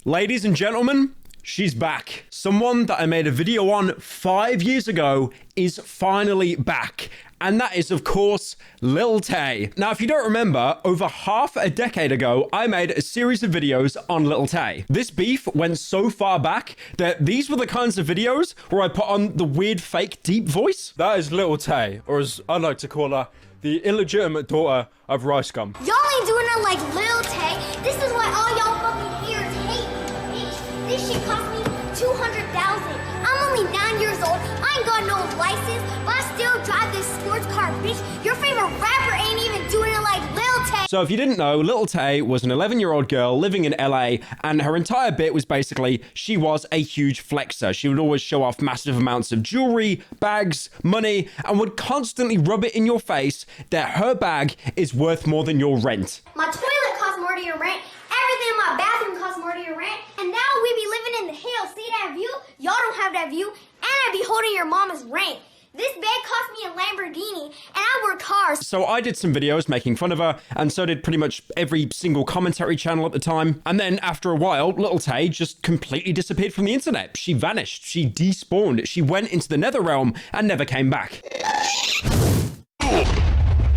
Ladies and gentlemen, she's back. Someone that I made a video on 5 years ago is finally back. And that is, of course, Lil Tay. Now, if you don't remember, over half a decade ago, I made a series of videos on Lil Tay. This beef went so far back that these were the kinds of videos where I put on the weird fake deep voice. That is Lil Tay, or as I like to call her, the illegitimate daughter of Rice Gum. Y'all ain't doing it like Lil Tay. This is why all y'all fucking ears hate me, bitch. This shit cost me $200,000. I'm only 9 years old. I ain't got no license, but I still drive this sports car, bitch. Your favorite rapper ain't even doing it like Lil Tay. So if you didn't know, Lil Tay was an 11-year-old girl living in LA, and her entire bit was basically she was a huge flexer. She would always show off massive amounts of jewelry, bags, money, and would constantly rub it in your face that her bag is worth more than your rent. My toilet costs more than your rent. Everything in my bathroom costs more than your rent. And now we be living in the hills. See that view? Y'all don't have that view. And I be holding your mama's rent. This bag cost me a Lamborghini, and I worked hard. So I did some videos making fun of her, and so did pretty much every single commentary channel at the time. And then after a while, Lil Tay just completely disappeared from the internet. She vanished. She despawned. She went into the nether realm and never came back.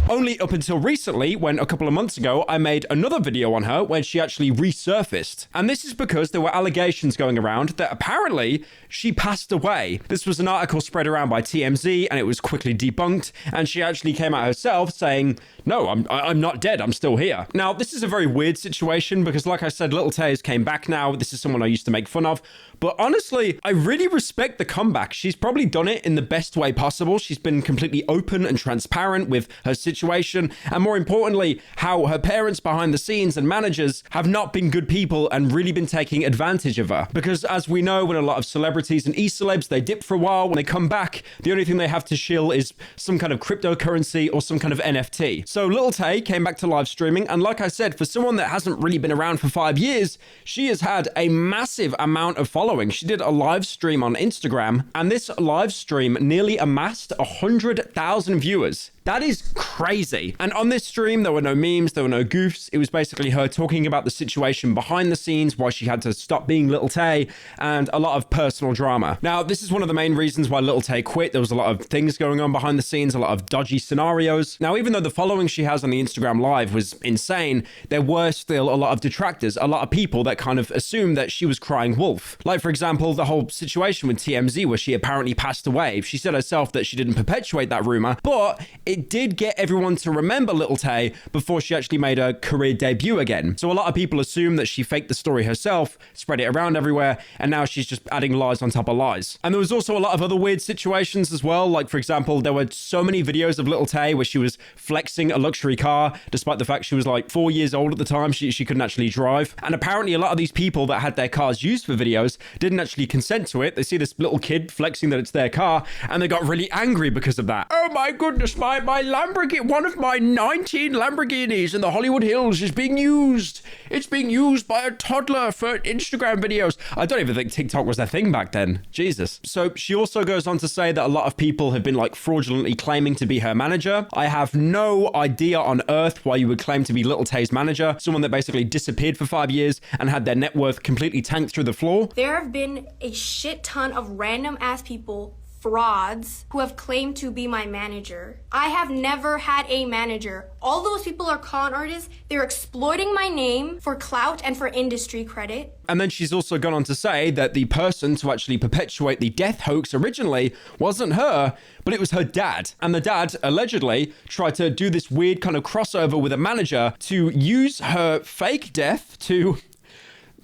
Only up until recently, when a couple of months ago, I made another video on her when she actually resurfaced. And this is because there were allegations going around that apparently she passed away. This was an article spread around by TMZ and it was quickly debunked. And she actually came out herself saying, no, I'm not dead. I'm still here. Now, this is a very weird situation because like I said, Lil Tay came back now. This is someone I used to make fun of. But honestly, I really respect the comeback. She's probably done it in the best way possible. She's been completely open and transparent with her situation. And more importantly, how her parents behind the scenes and managers have not been good people and really been taking advantage of her. Because as we know, when a lot of celebrities and e-celebs, they dip for a while. When they come back, the only thing they have to shill is some kind of cryptocurrency or some kind of NFT. So Lil Tay came back to live streaming. And like I said, for someone that hasn't really been around for 5 years, she has had a massive amount of following. She did a live stream on Instagram, and this live stream nearly amassed 100,000 viewers. That is crazy. And on this stream, there were no memes, there were no goofs. It was basically her talking about the situation behind the scenes, why she had to stop being Lil Tay, and a lot of personal drama. Now, this is one of the main reasons why Lil Tay quit. There was a lot of things going on behind the scenes, a lot of dodgy scenarios. Now, even though the following she has on the Instagram Live was insane, there were still a lot of detractors, a lot of people that kind of assumed that she was crying wolf. Like, for example, the whole situation with TMZ where she apparently passed away. She said herself that she didn't perpetuate that rumor, but it did get everyone to remember Lil Tay before she actually made her career debut again. So a lot of people assume that she faked the story herself, spread it around everywhere, and now she's just adding lies on top of lies. And there was also a lot of other weird situations as well. Like, for example, there were so many videos of Lil Tay where she was flexing a luxury car, despite the fact she was like 4 years old at the time. She couldn't actually drive. And apparently a lot of these people that had their cars used for videos didn't actually consent to it. They see this little kid flexing that it's their car, and they got really angry because of that. Oh my goodness, my Lamborghini, one of my 19 Lamborghinis in the Hollywood Hills is being used. It's being used by a toddler for Instagram videos. I don't even think TikTok was their thing back then. Jesus. So she also goes on to say that a lot of people have been like fraudulently claiming to be her manager. I have no idea on earth why you would claim to be Lil Tay's manager, someone that basically disappeared for 5 years and had their net worth completely tanked through the floor. There have been a shit ton of random ass people, frauds, who have claimed to be my manager. I have never had a manager. All those people are con artists. They're exploiting my name for clout and for industry credit. And then she's also gone on to say that the person to actually perpetuate the death hoax originally wasn't her, but it was her dad. And the dad allegedly tried to do this weird kind of crossover with a manager to use her fake death to,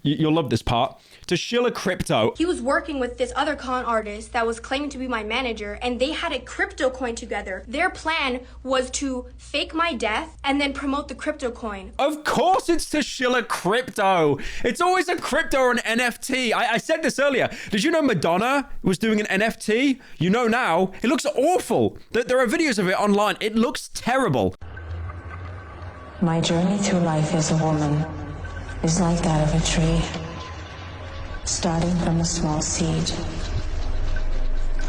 you'll love this part, to shill a crypto. He was working with this other con artist that was claiming to be my manager, and they had a crypto coin together. Their plan was to fake my death and then promote the crypto coin. Of course it's to shill a crypto. It's always a crypto or an NFT. I said this earlier. Did you know Madonna was doing an NFT? You know now. It looks awful. There are videos of it online. It looks terrible. My journey through life as a woman is like that of a tree. Starting from a small seed,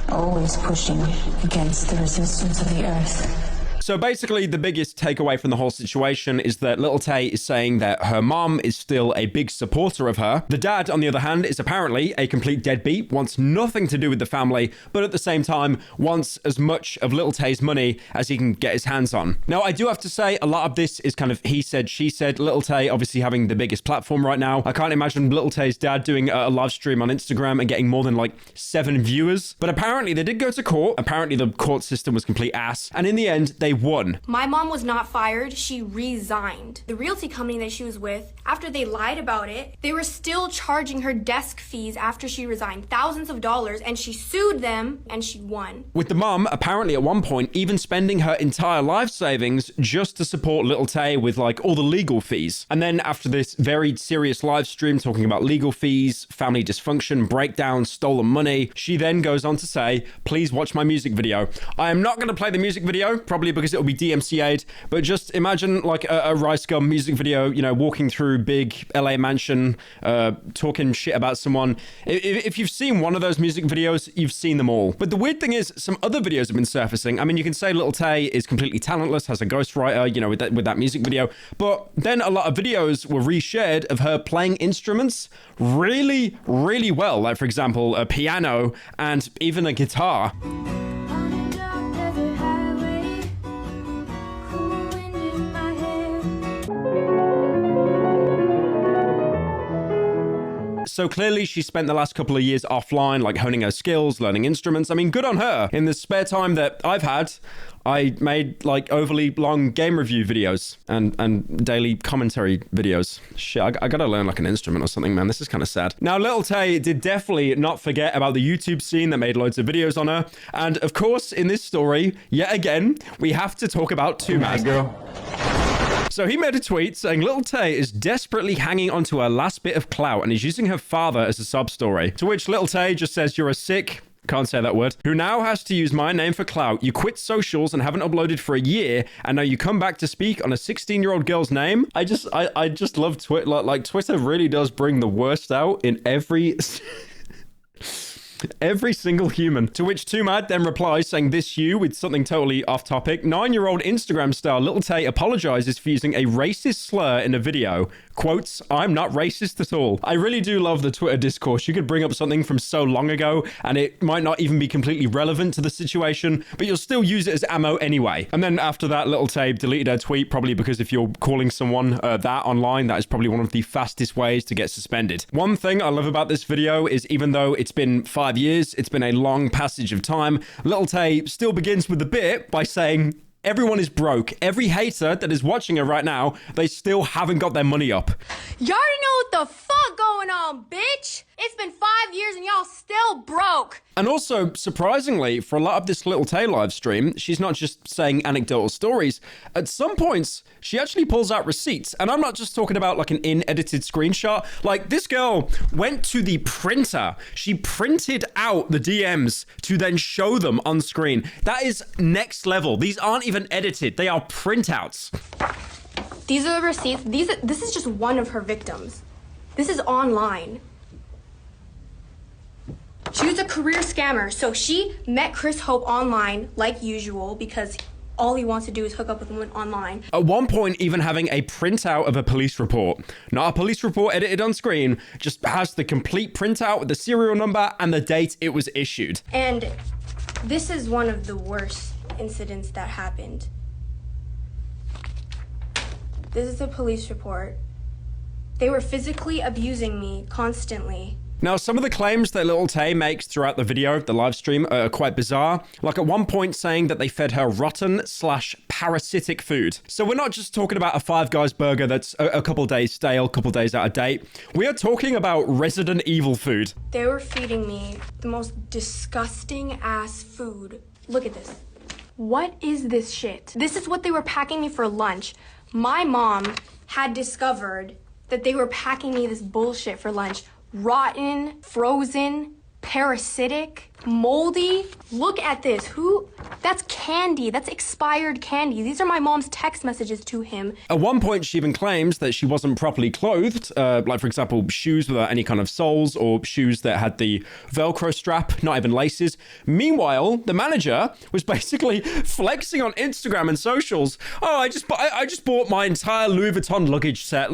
always pushing against the resistance of the earth. So basically, the biggest takeaway from the whole situation is that Lil Tay is saying that her mom is still a big supporter of her. The dad, on the other hand, is apparently a complete deadbeat, wants nothing to do with the family, but at the same time wants as much of Lil Tay's money as he can get his hands on. Now, I do have to say, a lot of this is kind of he said, she said. Lil Tay obviously having the biggest platform right now. I can't imagine Lil Tay's dad doing a live stream on Instagram and getting more than like 7 viewers. But apparently they did go to court. Apparently the court system was complete ass. And in the end, they won. My mom was not fired. She resigned. The realty company that she was with, after they lied about it, they were still charging her desk fees after she resigned, thousands of dollars, and she sued them and she won. With the mom, apparently at one point, even spending her entire life savings just to support Lil Tay with like all the legal fees. And then after this very serious live stream talking about legal fees, family dysfunction, breakdown, stolen money, she then goes on to say, please watch my music video. I am not going to play the music video, probably because it will be DMCA'd, but just imagine like a Rice Gum music video, you know, walking through big LA mansion, talking shit about someone. If you've seen one of those music videos, you've seen them all. But the weird thing is, some other videos have been surfacing. I mean, you can say Lil Tay is completely talentless, has a ghostwriter, you know, with that music video, but then a lot of videos were reshared of her playing instruments really, really well. Like, for example, a piano and even a guitar. So clearly she spent the last couple of years offline, like honing her skills, learning instruments. I mean, good on her. In the spare time that I've had, I made like overly long game review videos and daily commentary videos. Shit, I gotta learn like an instrument or something, man. This is kind of sad. Now, Lil Tay did definitely not forget about the YouTube scene that made loads of videos on her. And of course, in this story, yet again, we have to talk about Tumaz. Girl. So he made a tweet saying Lil Tay is desperately hanging onto her last bit of clout and is using her father as a sub story. To which Lil Tay just says, you're a sick, can't say that word, who now has to use my name for clout. You quit socials and haven't uploaded for a year, and now you come back to speak on a 16-year-old girl's name. I just love Twitter. Like Twitter really does bring the worst out in every single human. To which Tumad then replies saying this you with something totally off topic. 9-year-old Instagram star Lil Tay apologizes for using a racist slur in a video. Quotes, I'm not racist at all. I really do love the Twitter discourse. You could bring up something from so long ago and it might not even be completely relevant to the situation, but you'll still use it as ammo anyway. And then after that, Lil Tay deleted her tweet, probably because if you're calling someone that online, that is probably one of the fastest ways to get suspended. One thing I love about this video is even though it's been 5 years, it's been a long passage of time, Lil Tay still begins with the bit by saying, everyone is broke. Every hater that is watching her right now, they still haven't got their money up. Y'all already know what the fuck going on, bitch. It's been 5 years and y'all still broke. And also, surprisingly, for a lot of this Lil Tay live stream, she's not just saying anecdotal stories. At some points, she actually pulls out receipts. And I'm not just talking about like an in-edited screenshot. Like, this girl went to the printer. She printed out the DMs to then show them on screen. That is next level. These aren't even edited. They are printouts. These are the receipts. This is just one of her victims. This is online. She was a career scammer, so she met Chris Hope online, like usual, because all he wants to do is hook up with women online. At one point, even having a printout of a police report. Not a police report edited on screen, just has the complete printout with the serial number and the date it was issued. And this is one of the worst incidents that happened. This is a police report. They were physically abusing me constantly. Now, some of the claims that Lil Tay makes throughout the video, the live stream, are quite bizarre. Like at one point saying that they fed her rotten/parasitic food. So we're not just talking about a Five Guys burger that's a couple days stale, couple days out of date. We are talking about Resident Evil food. They were feeding me the most disgusting ass food. Look at this. What is this shit? This is what they were packing me for lunch. My mom had discovered that they were packing me this bullshit for lunch. Rotten, frozen parasitic, moldy. Look at this. That's candy. That's expired candy. These are my mom's text messages to him. At one point, she even claims that she wasn't properly clothed, like, for example, shoes without any kind of soles or shoes that had the Velcro strap, not even laces. Meanwhile, the manager was basically flexing on Instagram and socials. Oh, I just bought my entire Louis Vuitton luggage set.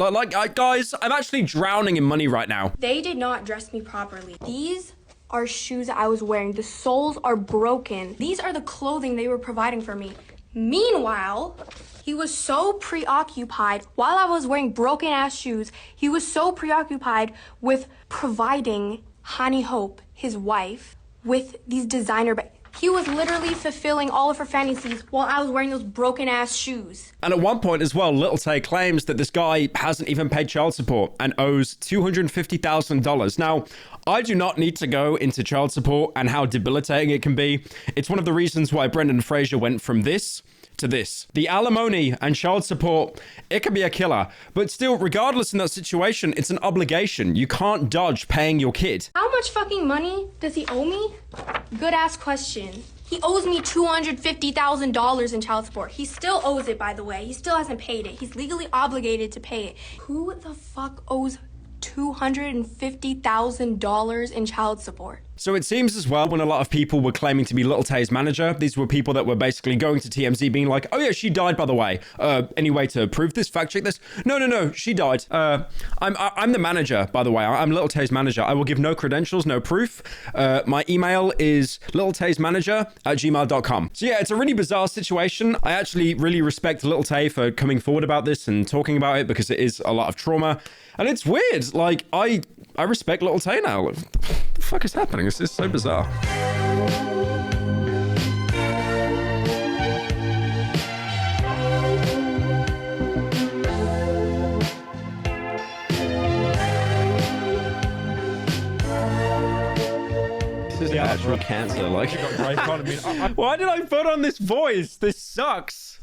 Guys, I'm actually drowning in money right now. They did not dress me properly. These are shoes that I was wearing. The soles are broken. These are the clothing they were providing for me. Meanwhile, he was so preoccupied while I was wearing broken ass shoes. He was so preoccupied with providing Honey Hope, his wife, with these designer bags. He was literally fulfilling all of her fantasies while I was wearing those broken ass shoes. And at one point as well, Lil Tay claims that this guy hasn't even paid child support and owes $250,000. Now, I do not need to go into child support and how debilitating it can be. It's one of the reasons why Brendan Fraser went from this to this. The alimony and child support, it can be a killer. But still, regardless in that situation, it's an obligation. You can't dodge paying your kid. How much fucking money does he owe me? Good ass question. He owes me $250,000 in child support. He still owes it, by the way. He still hasn't paid it. He's legally obligated to pay it. Who the fuck owes $250,000 in child support? So it seems as well, when a lot of people were claiming to be Lil Tay's manager, these were people that were basically going to TMZ being like, oh yeah, she died, by the way. Any way to prove this? Fact check this? No, she died. I'm the manager, by the way. I'm Lil Tay's manager. I will give no credentials, no proof. My email is liltaysmanager@gmail.com. So yeah, it's a really bizarre situation. I actually really respect Lil Tay for coming forward about this and talking about it because it is a lot of trauma. And it's weird. Like, I respect Lil Tay now. What the fuck is happening? This is so bizarre. This is actual cancer. Like, I mean, why did I put on this voice? This sucks.